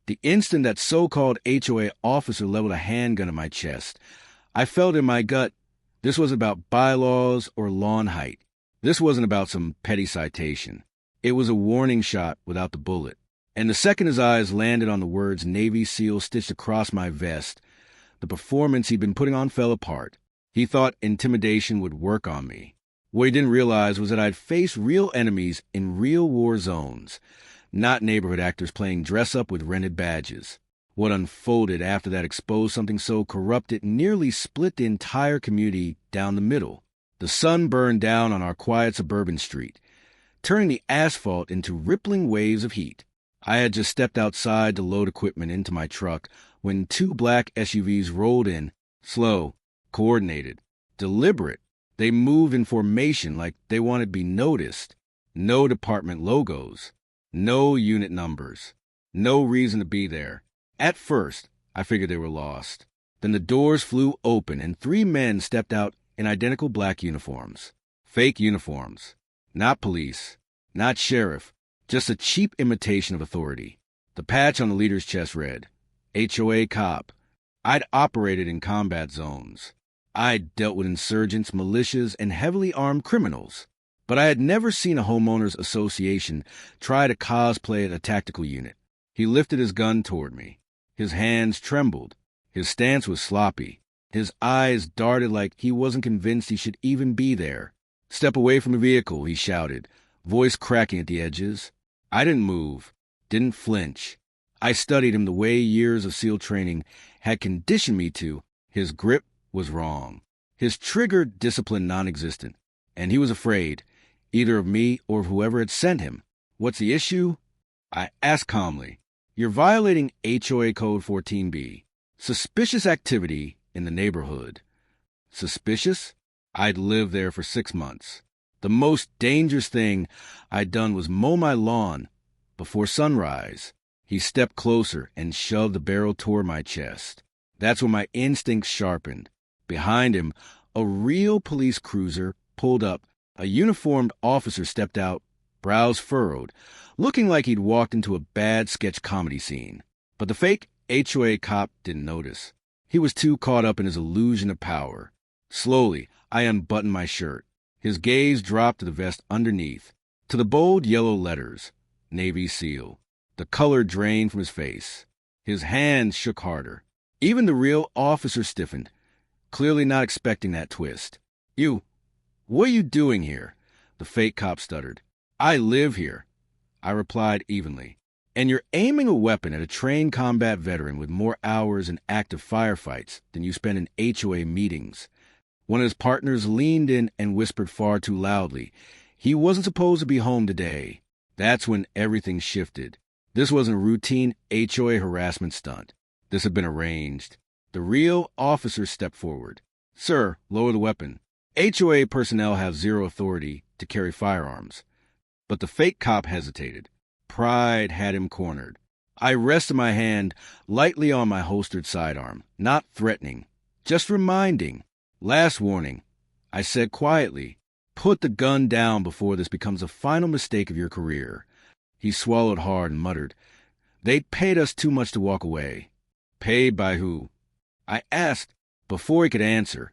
The instant that so-called HOA officer leveled a handgun at my chest, I felt in my gut this wasn't about bylaws or lawn height. This wasn't about some petty citation. It was a warning shot without the bullet. And the second his eyes landed on the words Navy SEAL stitched across my vest, the performance he'd been putting on fell apart. He thought intimidation would work on me. What he didn't realize was that I'd faced real enemies in real war zones, not neighborhood actors playing dress-up with rented badges. What unfolded after that exposed something so corrupt it nearly split the entire community down the middle. The sun burned down on our quiet suburban street, turning the asphalt into rippling waves of heat. I had just stepped outside to load equipment into my truck when two black SUVs rolled in, slow, coordinated, deliberate. They moved in formation like they wanted to be noticed. No department logos, no unit numbers, no reason to be there. At first, I figured they were lost. Then the doors flew open and three men stepped out in identical black uniforms. Fake uniforms. Not police, not sheriff, just a cheap imitation of authority. The patch on the leader's chest read, HOA cop. I'd operated in combat zones. I'd dealt with insurgents, militias, and heavily armed criminals. But I had never seen a homeowners association try to cosplay a tactical unit. He lifted his gun toward me. His hands trembled. His stance was sloppy. His eyes darted like he wasn't convinced he should even be there. Step away from the vehicle, he shouted, voice cracking at the edges. I didn't move, didn't flinch. I studied him the way years of SEAL training had conditioned me to. His grip was wrong. His trigger discipline non-existent. And he was afraid, either of me or of whoever had sent him. What's the issue? I asked calmly. You're violating HOA Code 14B. Suspicious activity in the neighborhood. Suspicious? I'd lived there for 6 months. The most dangerous thing I'd done was mow my lawn before sunrise. He stepped closer and shoved the barrel toward my chest. That's when my instincts sharpened. Behind him, a real police cruiser pulled up. A uniformed officer stepped out, brows furrowed, looking like he'd walked into a bad sketch comedy scene. But the fake HOA cop didn't notice. He was too caught up in his illusion of power. Slowly, I unbuttoned my shirt. His gaze dropped to the vest underneath, to the bold yellow letters, Navy SEAL. The color drained from his face. His hands shook harder. Even the real officer stiffened, clearly not expecting that twist. What are you doing here? The fake cop stuttered. I live here, I replied evenly. And you're aiming a weapon at a trained combat veteran with more hours in active firefights than you spend in HOA meetings. One of his partners leaned in and whispered far too loudly. He wasn't supposed to be home today. That's when everything shifted. This wasn't a routine HOA harassment stunt. This had been arranged. The real officer stepped forward. Sir, lower the weapon. HOA personnel have zero authority to carry firearms. But the fake cop hesitated. Pride had him cornered. I rested my hand lightly on my holstered sidearm, not threatening, just reminding. Last warning, I said quietly, put the gun down before this becomes the final mistake of your career. He swallowed hard and muttered, they'd paid us too much to walk away. Paid by who? I asked. Before he could answer,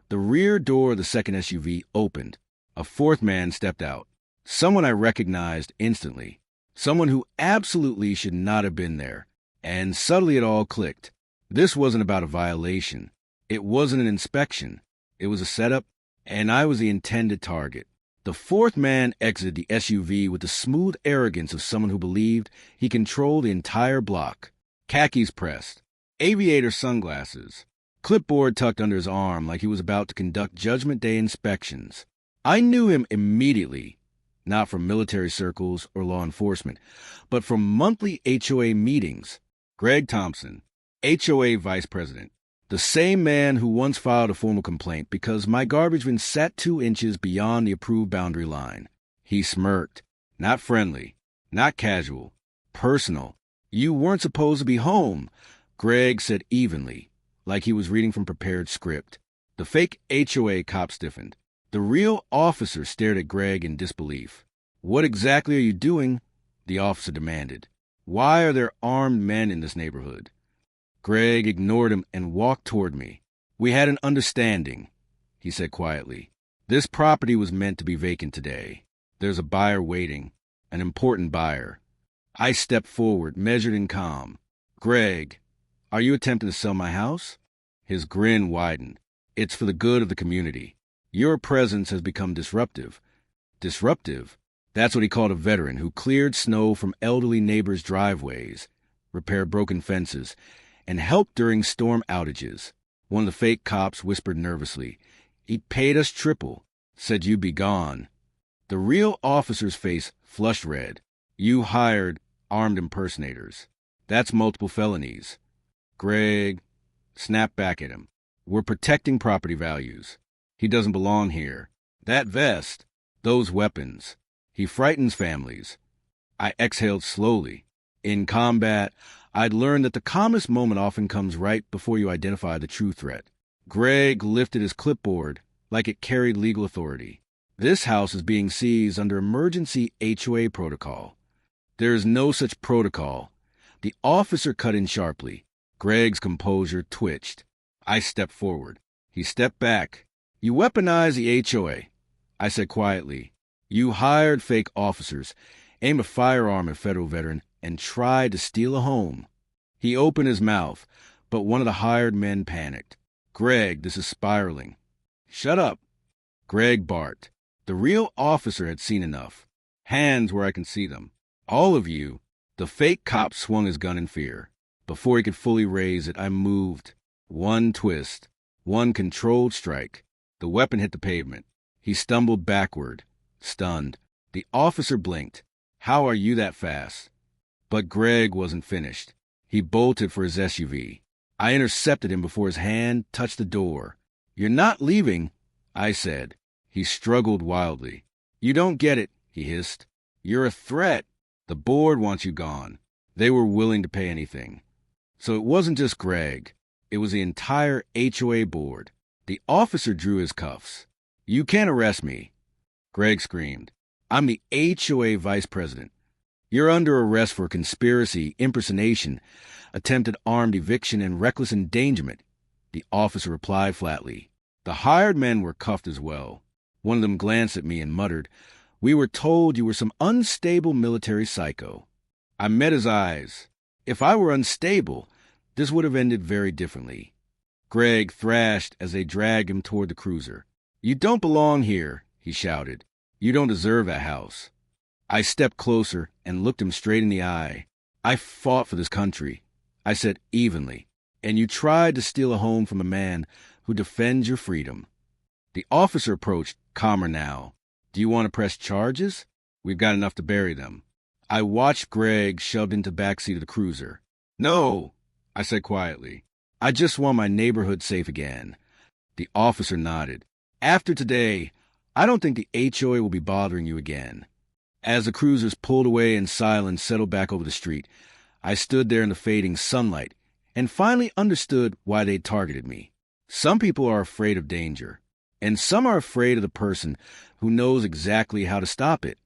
the rear door of the second SUV opened. A fourth man stepped out. Someone I recognized instantly. Someone who absolutely should not have been there. And suddenly it all clicked. This wasn't about a violation. It wasn't an inspection. It was a setup, and I was the intended target. The fourth man exited the SUV with the smooth arrogance of someone who believed he controlled the entire block. Khakis pressed, aviator sunglasses, clipboard tucked under his arm like he was about to conduct Judgment Day inspections. I knew him immediately, not from military circles or law enforcement, but from monthly HOA meetings. Greg Thompson, HOA vice president. The same man who once filed a formal complaint because my garbage bin sat 2 inches beyond the approved boundary line. He smirked. Not friendly. Not casual. Personal. You weren't supposed to be home, Greg said evenly, like he was reading from prepared script. The fake HOA cop stiffened. The real officer stared at Greg in disbelief. What exactly are you doing? The officer demanded. Why are there armed men in this neighborhood? Greg ignored him and walked toward me. We had an understanding, he said quietly. This property was meant to be vacant today. There's a buyer waiting, an important buyer. I stepped forward, measured and calm. Greg, are you attempting to sell my house? His grin widened. It's for the good of the community. Your presence has become disruptive. Disruptive? That's what he called a veteran who cleared snow from elderly neighbors' driveways, repaired broken fences, and helped during storm outages. One of the fake cops whispered nervously. He paid us triple, said you'd be gone. The real officer's face flushed red. You hired armed impersonators. That's multiple felonies. Greg snapped back at him. We're protecting property values. He doesn't belong here. That vest, those weapons. He frightens families. I exhaled slowly. In combat, I'd learned that the calmest moment often comes right before you identify the true threat. Greg lifted his clipboard like it carried legal authority. This house is being seized under emergency HOA protocol. There is no such protocol. The officer cut in sharply. Greg's composure twitched. I stepped forward. He stepped back. You weaponize the HOA, I said quietly. You hired fake officers, aimed a firearm at a federal veteran, and tried to steal a home. He opened his mouth, but one of the hired men panicked. Greg, this is spiraling. Shut up. Greg barked. The real officer had seen enough. Hands where I can see them. All of you. The fake cop swung his gun in fear. Before he could fully raise it, I moved. One twist. One controlled strike. The weapon hit the pavement. He stumbled backward, stunned. The officer blinked. How are you that fast? But Greg wasn't finished. He bolted for his SUV. I intercepted him before his hand touched the door. You're not leaving, I said. He struggled wildly. You don't get it, he hissed. You're a threat. The board wants you gone. They were willing to pay anything. So it wasn't just Greg. It was the entire HOA board. The officer drew his cuffs. You can't arrest me. Greg screamed. I'm the HOA vice president. You're under arrest for conspiracy, impersonation, attempted armed eviction, and reckless endangerment. The officer replied flatly. The hired men were cuffed as well. One of them glanced at me and muttered, We were told you were some unstable military psycho. I met his eyes. If I were unstable, this would have ended very differently. Greg thrashed as they dragged him toward the cruiser. You don't belong here, he shouted. You don't deserve that house. I stepped closer and looked him straight in the eye. I fought for this country, I said evenly, and you tried to steal a home from a man who defends your freedom. The officer approached, calmer now. Do you want to press charges? We've got enough to bury them. I watched Greg shoved into the backseat of the cruiser. No, I said quietly. I just want my neighborhood safe again. The officer nodded. After today, I don't think the HOA will be bothering you again. As the cruisers pulled away and silence settled back over the street, I stood there in the fading sunlight and finally understood why they'd targeted me. Some people are afraid of danger, and some are afraid of the person who knows exactly how to stop it.